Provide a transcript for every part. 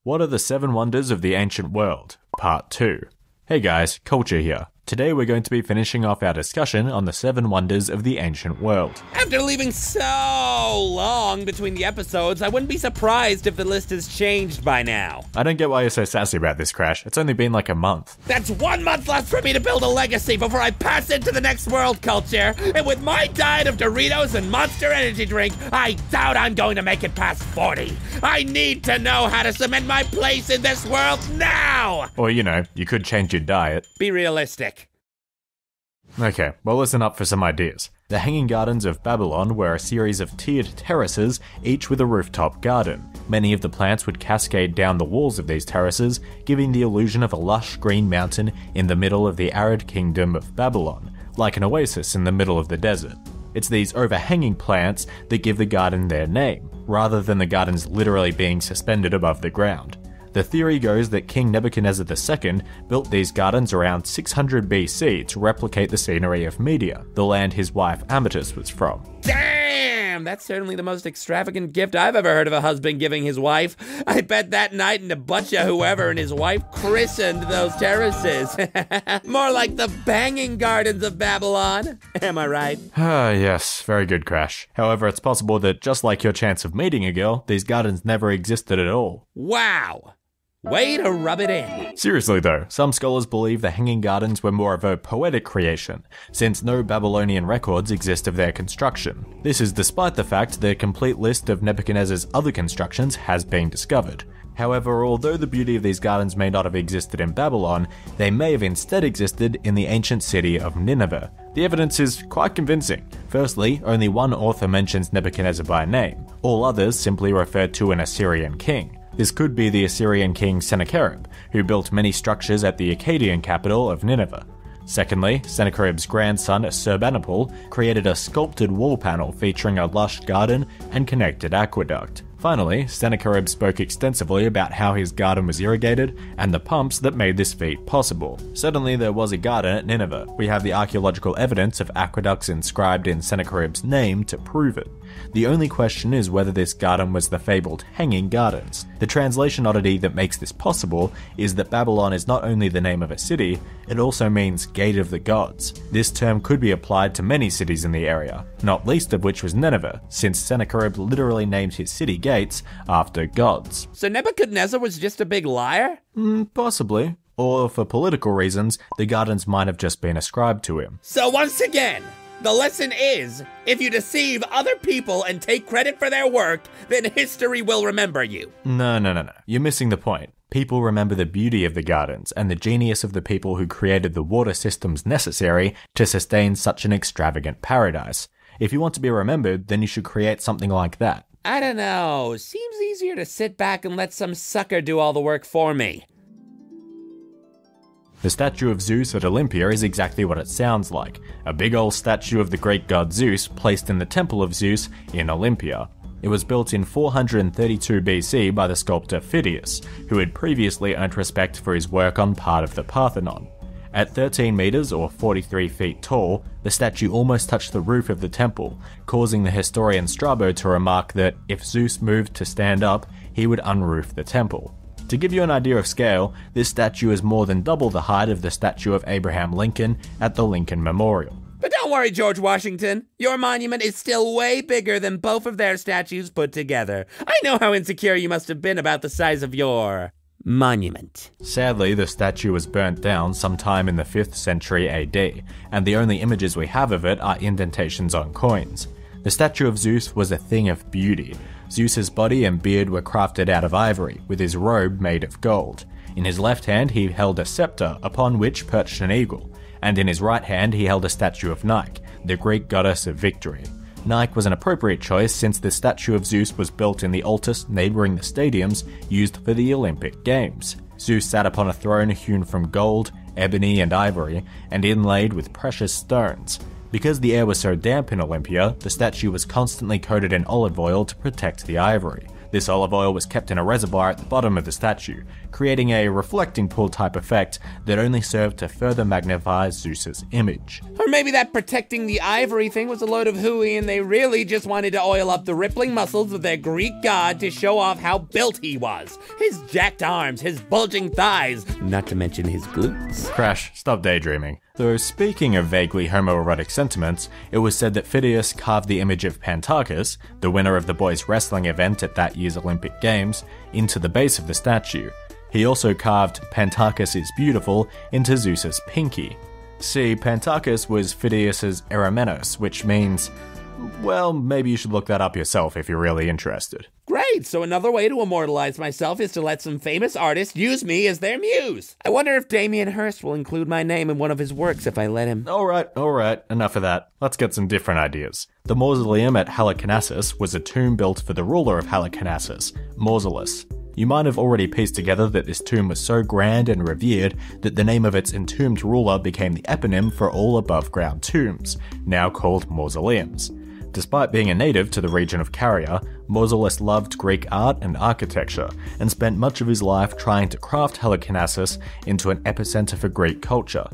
What are the 7 wonders of the ancient world? Part 2. Hey guys, Culture here. Today we're going to be finishing off our discussion on the 7 wonders of the ancient world. After leaving so long between the episodes, I wouldn't be surprised if the list has changed by now. I don't get why you're so sassy about this, Crash. It's only been like a month. That's 1 month left for me to build a legacy before I pass into the next world, Culture. And with my diet of Doritos and Monster Energy drink, I doubt I'm going to make it past 40. I need to know how to cement my place in this world now! Or, you could change your diet. Be realistic. Okay, well listen up for some ideas. The Hanging Gardens of Babylon were a series of tiered terraces, each with a rooftop garden. Many of the plants would cascade down the walls of these terraces, giving the illusion of a lush green mountain in the middle of the arid kingdom of Babylon, like an oasis in the middle of the desert. It's these overhanging plants that give the garden their name, rather than the gardens literally being suspended above the ground. The theory goes that King Nebuchadnezzar II built these gardens around 600 BC to replicate the scenery of Media, the land his wife Amytis was from. Damn! That's certainly the most extravagant gift I've ever heard of a husband giving his wife. I bet that night in a bunch of whoever and his wife christened those terraces. More like the banging gardens of Babylon. Am I right? Yes, very good, Crash. However, it's possible that just like your chance of meeting a girl, these gardens never existed at all. Wow! Way to rub it in. Seriously though, some scholars believe the Hanging Gardens were more of a poetic creation, since no Babylonian records exist of their construction. This is despite the fact that a complete list of Nebuchadnezzar's other constructions has been discovered. However, although the beauty of these gardens may not have existed in Babylon, they may have instead existed in the ancient city of Nineveh. The evidence is quite convincing. Firstly, only one author mentions Nebuchadnezzar by name. All others simply refer to an Assyrian king. This could be the Assyrian king Sennacherib, who built many structures at the Akkadian capital of Nineveh. Secondly, Sennacherib's grandson Assurbanipal created a sculpted wall panel featuring a lush garden and connected aqueduct. Finally, Sennacherib spoke extensively about how his garden was irrigated and the pumps that made this feat possible. Certainly there was a garden at Nineveh. We have the archaeological evidence of aqueducts inscribed in Sennacherib's name to prove it. The only question is whether this garden was the fabled Hanging Gardens. The translation oddity that makes this possible is that Babylon is not only the name of a city, it also means Gate of the Gods. This term could be applied to many cities in the area, not least of which was Nineveh, since Sennacherib literally named his city gates after gods. So Nebuchadnezzar was just a big liar? Possibly. Or for political reasons, the gardens might have just been ascribed to him. So once again, the lesson is, if you deceive other people and take credit for their work, then history will remember you. No. You're missing the point. People remember the beauty of the gardens and the genius of the people who created the water systems necessary to sustain such an extravagant paradise. If you want to be remembered, then you should create something like that. I don't know. Seems easier to sit back and let some sucker do all the work for me. The statue of Zeus at Olympia is exactly what it sounds like, a big old statue of the Greek god Zeus placed in the temple of Zeus in Olympia. It was built in 432 BC by the sculptor Phidias, who had previously earned respect for his work on part of the Parthenon. At 13 meters or 43 feet tall, the statue almost touched the roof of the temple, causing the historian Strabo to remark that if Zeus moved to stand up, he would unroof the temple. To give you an idea of scale, this statue is more than double the height of the statue of Abraham Lincoln at the Lincoln Memorial. But don't worry, George Washington. Your monument is still way bigger than both of their statues put together. I know how insecure you must have been about the size of your monument. Sadly, the statue was burnt down sometime in the 5th century AD, and the only images we have of it are indentations on coins. The statue of Zeus was a thing of beauty. Zeus's body and beard were crafted out of ivory, with his robe made of gold. In his left hand he held a scepter upon which perched an eagle, and in his right hand he held a statue of Nike, the Greek goddess of victory. Nike was an appropriate choice since the statue of Zeus was built in the altar neighbouring the stadiums used for the Olympic Games. Zeus sat upon a throne hewn from gold, ebony and ivory, and inlaid with precious stones. Because the air was so damp in Olympia, the statue was constantly coated in olive oil to protect the ivory. This olive oil was kept in a reservoir at the bottom of the statue, creating a reflecting pool type effect that only served to further magnify Zeus's image. Or maybe that protecting the ivory thing was a load of hooey and they really just wanted to oil up the rippling muscles of their Greek god to show off how built he was. His jacked arms, his bulging thighs, not to mention his glutes. Crash, stop daydreaming. Though speaking of vaguely homoerotic sentiments, it was said that Phidias carved the image of Pantarchus, the winner of the boys' wrestling event at that year's Olympic Games, into the base of the statue. He also carved Pantarchus is beautiful into Zeus's pinky. See, Pantarchus was Phidias's Eromenos, which means, well, maybe you should look that up yourself if you're really interested. Great, so another way to immortalize myself is to let some famous artists use me as their muse. I wonder if Damien Hirst will include my name in one of his works if I let him. Alright, enough of that. Let's get some different ideas. The mausoleum at Halicarnassus was a tomb built for the ruler of Halicarnassus, Mausolus. You might have already pieced together that this tomb was so grand and revered that the name of its entombed ruler became the eponym for all above-ground tombs, now called mausoleums. Despite being a native to the region of Caria, Mausolus loved Greek art and architecture, and spent much of his life trying to craft Halicarnassus into an epicenter for Greek culture.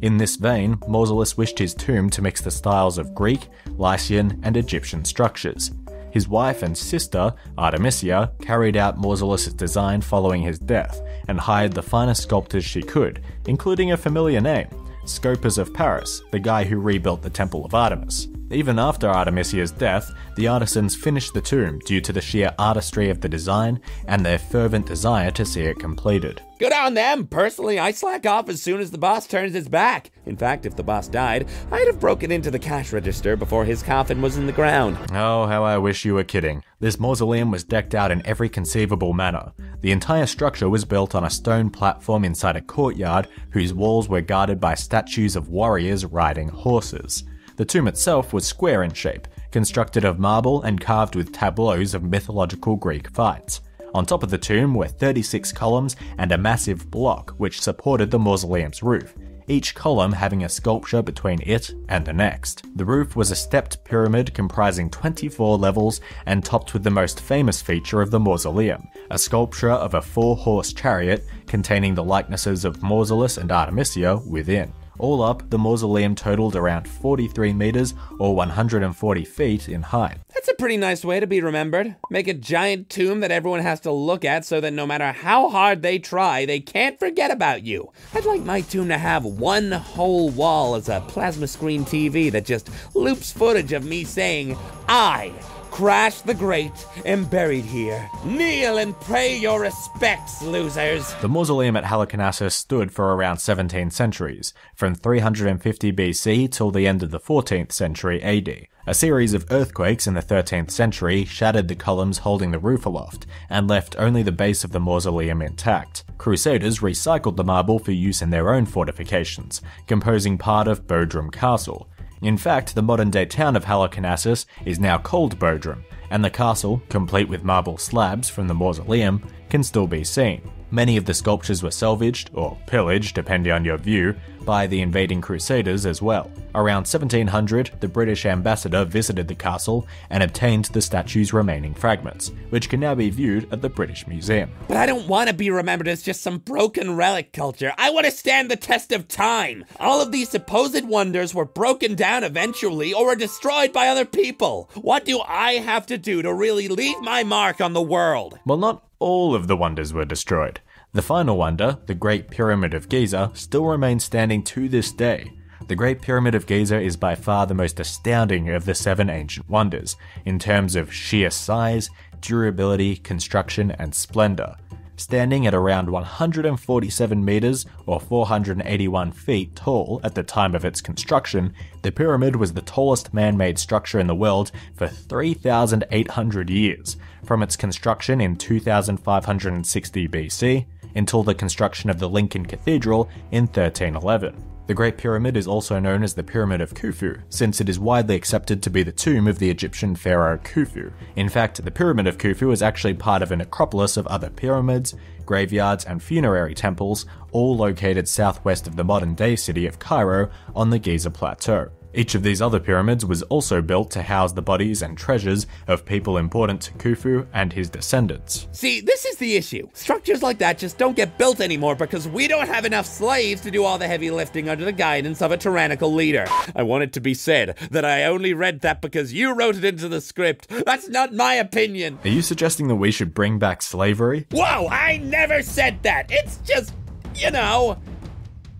In this vein, Mausolus wished his tomb to mix the styles of Greek, Lycian, and Egyptian structures. His wife and sister, Artemisia, carried out Mausolus' design following his death, and hired the finest sculptors she could, including a familiar name, Scopas of Paris, the guy who rebuilt the Temple of Artemis. Even after Artemisia's death, the artisans finished the tomb due to the sheer artistry of the design and their fervent desire to see it completed. Good on them! Personally, I slack off as soon as the boss turns his back. In fact, if the boss died, I'd have broken into the cash register before his coffin was in the ground. Oh, how I wish you were kidding. This mausoleum was decked out in every conceivable manner. The entire structure was built on a stone platform inside a courtyard whose walls were guarded by statues of warriors riding horses. The tomb itself was square in shape, constructed of marble and carved with tableaus of mythological Greek fights. On top of the tomb were 36 columns and a massive block which supported the mausoleum's roof, each column having a sculpture between it and the next. The roof was a stepped pyramid comprising 24 levels and topped with the most famous feature of the mausoleum, a sculpture of a 4-horse chariot containing the likenesses of Mausolus and Artemisia within. All up, the mausoleum totaled around 43 meters or 140 feet in height. That's a pretty nice way to be remembered. Make a giant tomb that everyone has to look at so that no matter how hard they try, they can't forget about you. I'd like my tomb to have one whole wall as a plasma screen TV that just loops footage of me saying, I, Crash the Great, am buried here. Kneel and pay your respects, losers. The mausoleum at Halicarnassus stood for around 17 centuries, from 350 BC till the end of the 14th century AD. A series of earthquakes in the 13th century shattered the columns holding the roof aloft, and left only the base of the mausoleum intact. Crusaders recycled the marble for use in their own fortifications, composing part of Bodrum Castle. In fact, the modern-day town of Halicarnassus is now called Bodrum, and the castle, complete with marble slabs from the mausoleum, can still be seen. Many of the sculptures were salvaged, or pillaged depending on your view, by the invading Crusaders as well. Around 1700, the British ambassador visited the castle and obtained the statue's remaining fragments, which can now be viewed at the British Museum. But I don't want to be remembered as just some broken relic culture. I want to stand the test of time. All of these supposed wonders were broken down eventually or were destroyed by other people. What do I have to do to really leave my mark on the world? Well, not all of the wonders were destroyed. The final wonder, the Great Pyramid of Giza, still remains standing to this day. The Great Pyramid of Giza is by far the most astounding of the 7 ancient wonders, in terms of sheer size, durability, construction, and splendor. Standing at around 147 meters or 481 feet tall at the time of its construction, the pyramid was the tallest man-made structure in the world for 3,800 years, from its construction in 2560 BC until the construction of the Lincoln Cathedral in 1311. The Great Pyramid is also known as the Pyramid of Khufu, since it is widely accepted to be the tomb of the Egyptian pharaoh Khufu. In fact, the Pyramid of Khufu is actually part of a necropolis of other pyramids, graveyards, and funerary temples, all located southwest of the modern-day city of Cairo on the Giza Plateau. Each of these other pyramids was also built to house the bodies and treasures of people important to Khufu and his descendants. See, this is the issue. Structures like that just don't get built anymore because we don't have enough slaves to do all the heavy lifting under the guidance of a tyrannical leader. I want it to be said that I only read that because you wrote it into the script. That's not my opinion. Are you suggesting that we should bring back slavery? Whoa, I never said that. It's just, you know,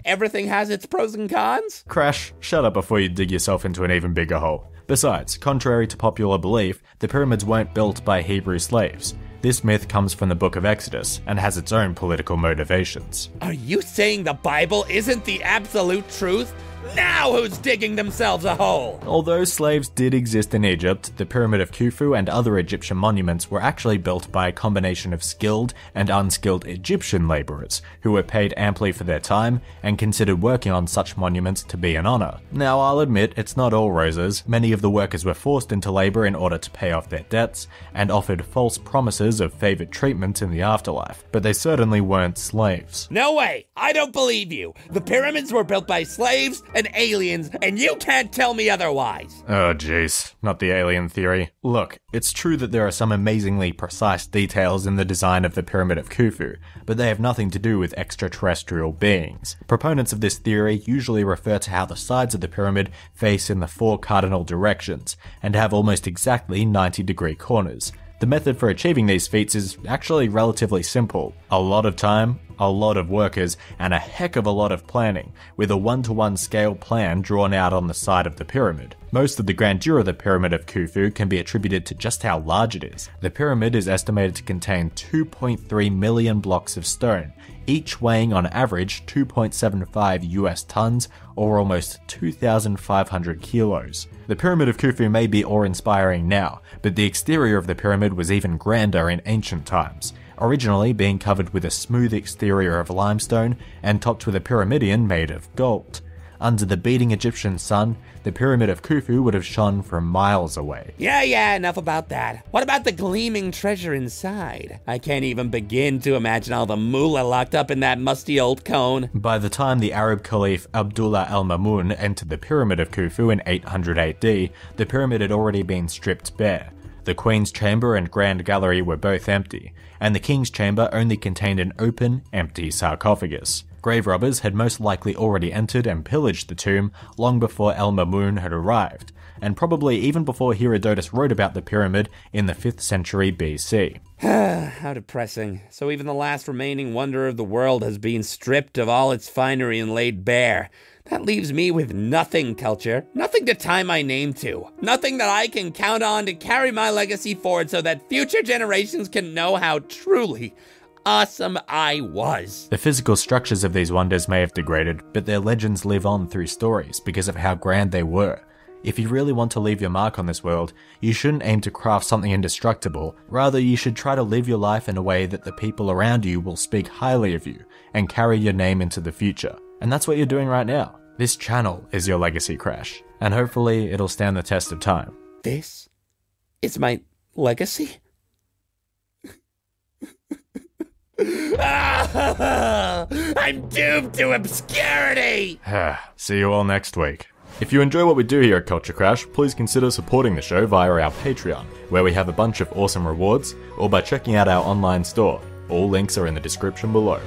everything has its pros and cons. Crash, shut up before you dig yourself into an even bigger hole. Besides, contrary to popular belief, the pyramids weren't built by Hebrew slaves. This myth comes from the Book of Exodus and has its own political motivations. Are you saying the Bible isn't the absolute truth? Now who's digging themselves a hole? Although slaves did exist in Egypt, the Pyramid of Khufu and other Egyptian monuments were actually built by a combination of skilled and unskilled Egyptian laborers, who were paid amply for their time and considered working on such monuments to be an honor. Now, I'll admit it's not all roses. Many of the workers were forced into labor in order to pay off their debts and offered false promises of favored treatment in the afterlife, but they certainly weren't slaves. No way! I don't believe you! The pyramids were built by slaves and aliens, and you can't tell me otherwise! Oh jeez, not the alien theory. Look, it's true that there are some amazingly precise details in the design of the Pyramid of Khufu, but they have nothing to do with extraterrestrial beings. Proponents of this theory usually refer to how the sides of the pyramid face in the 4 cardinal directions, and have almost exactly 90-degree corners. The method for achieving these feats is actually relatively simple. A lot of time, a lot of workers, and a heck of a lot of planning, with a 1-to-1 scale plan drawn out on the side of the pyramid. Most of the grandeur of the Pyramid of Khufu can be attributed to just how large it is. The pyramid is estimated to contain 2.3 million blocks of stone, each weighing on average 2.75 US tons, or almost 2,500 kilos. The Pyramid of Khufu may be awe-inspiring now, but the exterior of the pyramid was even grander in ancient times, originally being covered with a smooth exterior of limestone and topped with a pyramidion made of gold. Under the beating Egyptian sun, the Pyramid of Khufu would have shone from miles away. Yeah, enough about that. What about the gleaming treasure inside? I can't even begin to imagine all the moolah locked up in that musty old cone. By the time the Arab Caliph Abdullah Al-Ma'mun entered the Pyramid of Khufu in 800 AD, the pyramid had already been stripped bare. The Queen's Chamber and Grand Gallery were both empty, and the King's Chamber only contained an open, empty sarcophagus. Grave robbers had most likely already entered and pillaged the tomb long before Al-Ma'mun had arrived, and probably even before Herodotus wrote about the pyramid in the 5th century BC. How depressing. So even the last remaining wonder of the world has been stripped of all its finery and laid bare. That leaves me with nothing, Culture. Nothing to tie my name to. Nothing that I can count on to carry my legacy forward so that future generations can know how truly awesome I was. The physical structures of these wonders may have degraded, but their legends live on through stories because of how grand they were. If you really want to leave your mark on this world, you shouldn't aim to craft something indestructible. Rather, you should try to live your life in a way that the people around you will speak highly of you and carry your name into the future. And that's what you're doing right now. This channel is your legacy, Crash, and hopefully it'll stand the test of time. This is my legacy? I'm doomed to obscurity! See you all next week. If you enjoy what we do here at CultureCrash, please consider supporting the show via our Patreon, where we have a bunch of awesome rewards, or by checking out our online store. All links are in the description below.